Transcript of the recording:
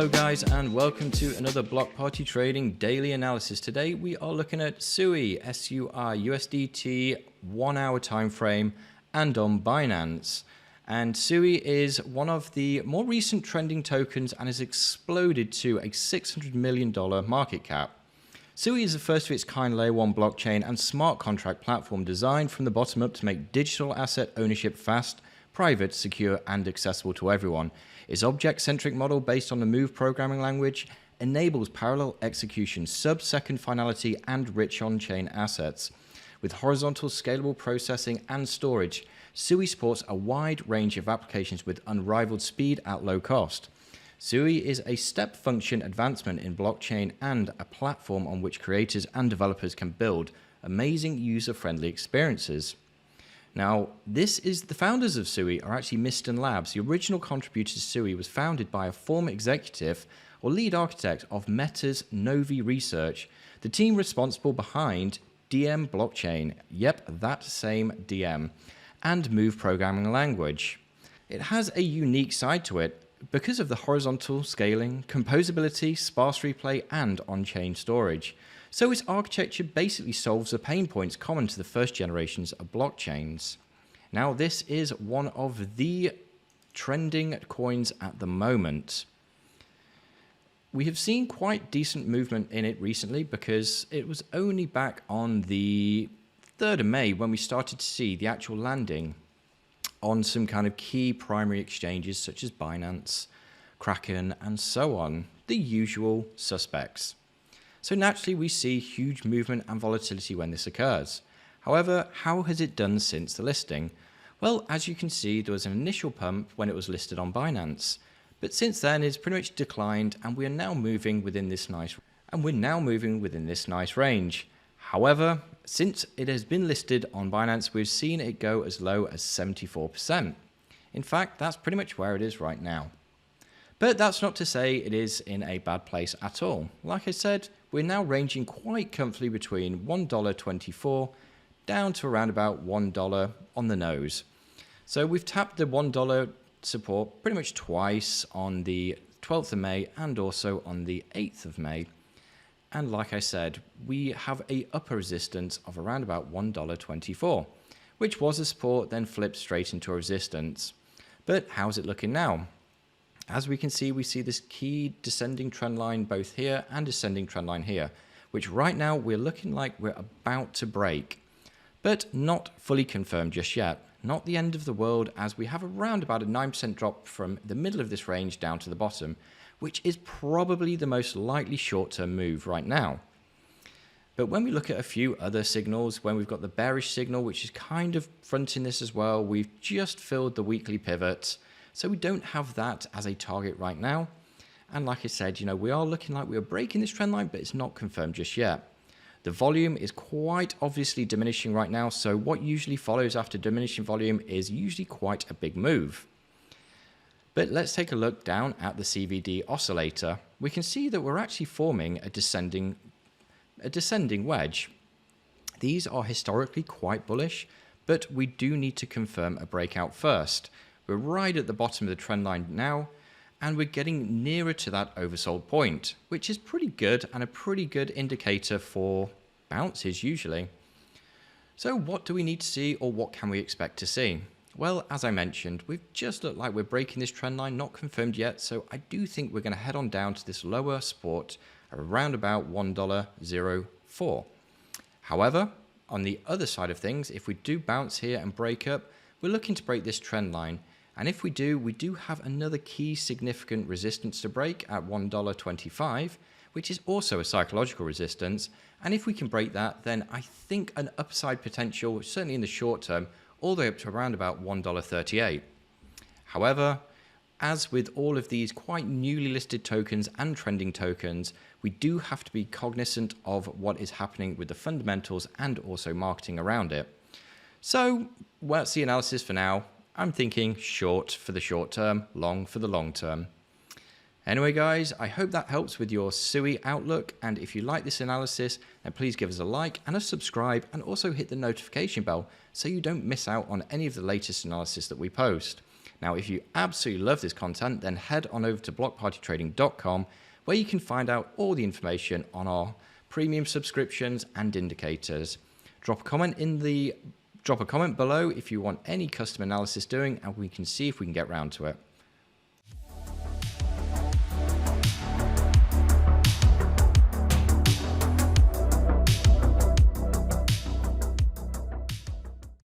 Hello guys, and welcome to another Block Party Trading daily analysis. Today we are looking at Sui, SUI, USDT, 1 hour time frame, and on Binance. And Sui is one of the more recent trending tokens and has exploded to a $600 million market cap. Sui is the first of its kind layer 1 blockchain and smart contract platform designed from the bottom up to make digital asset ownership fast, private, secure, and accessible to everyone. Its object-centric model based on the Move programming language enables parallel execution, sub-second finality, and rich on-chain assets. With horizontal scalable processing and storage, Sui supports a wide range of applications with unrivaled speed at low cost. Sui is a step function advancement in blockchain and a platform on which creators and developers can build amazing user-friendly experiences. Now, the founders of Sui are actually Miston Labs. The original contributor to Sui was founded by a former executive or lead architect of Meta's Novi Research, the team responsible behind DM blockchain, yep, that same DM, and Move programming language. It has a unique side to it because of the horizontal scaling, composability, sparse replay, and on-chain storage. So its architecture basically solves the pain points common to the first generations of blockchains. Now, this is one of the trending coins at the moment. We have seen quite decent movement in it recently because it was only back on the 3rd of May when we started to see the actual landing on some kind of key primary exchanges such as Binance, Kraken, and so on, the usual suspects. So naturally we see huge movement and volatility when this occurs. However, how has it done since the listing? Well, as you can see, there was an initial pump when it was listed on Binance, but since then it's pretty much declined and we are now moving within this nice range. However, since it has been listed on Binance, we've seen it go as low as 74%. In fact, that's pretty much where it is right now. But that's not to say it is in a bad place at all. Like I said, we're now ranging quite comfortably between $1.24 down to around about $1 on the nose. So we've tapped the $1 support pretty much twice on the 12th of May and also on the 8th of May. And like I said, we have a upper resistance of around about $1.24, which was a support, then flipped straight into a resistance. But how's it looking now? As we can see, we see this key descending trend line both here and descending trend line here, which right now we're looking like we're about to break, but not fully confirmed just yet. Not the end of the world, as we have around about a 9% drop from the middle of this range down to the bottom, which is probably the most likely short-term move right now. But when we look at a few other signals, when we've got the bearish signal, which is kind of fronting this as well, we've just filled the weekly pivot. So we don't have that as a target right now. And like I said, we are looking like we are breaking this trend line, but it's not confirmed just yet. The volume is quite obviously diminishing right now. So what usually follows after diminishing volume is usually quite a big move. But let's take a look down at the CVD oscillator. We can see that we're actually forming a descending wedge. These are historically quite bullish, but we do need to confirm a breakout first. We're right at the bottom of the trend line now, and we're getting nearer to that oversold point, which is pretty good and a pretty good indicator for bounces usually. So what do we need to see, or what can we expect to see? Well, as I mentioned, we've just looked like we're breaking this trend line, not confirmed yet, so I do think we're going to head on down to this lower support around about $1.04. However, on the other side of things, if we do bounce here and break up, we're looking to break this trend line. And if we do have another key significant resistance to break at $1.25, which is also a psychological resistance. And if we can break that, then I think an upside potential, certainly in the short term, all the way up to around about $1.38. However, as with all of these quite newly listed tokens and trending tokens, we do have to be cognizant of what is happening with the fundamentals and also marketing around it. So, well, that's the analysis for now. I'm thinking short for the short term, long for the long term. Anyway, guys, I hope that helps with your Sui outlook. And if you like this analysis, then please give us a like and a subscribe, and also hit the notification bell so you don't miss out on any of the latest analysis that we post. Now, if you absolutely love this content, then head on over to blockpartytrading.com, where you can find out all the information on our premium subscriptions and indicators. Drop a comment below if you want any custom analysis doing, and we can see if we can get round to it.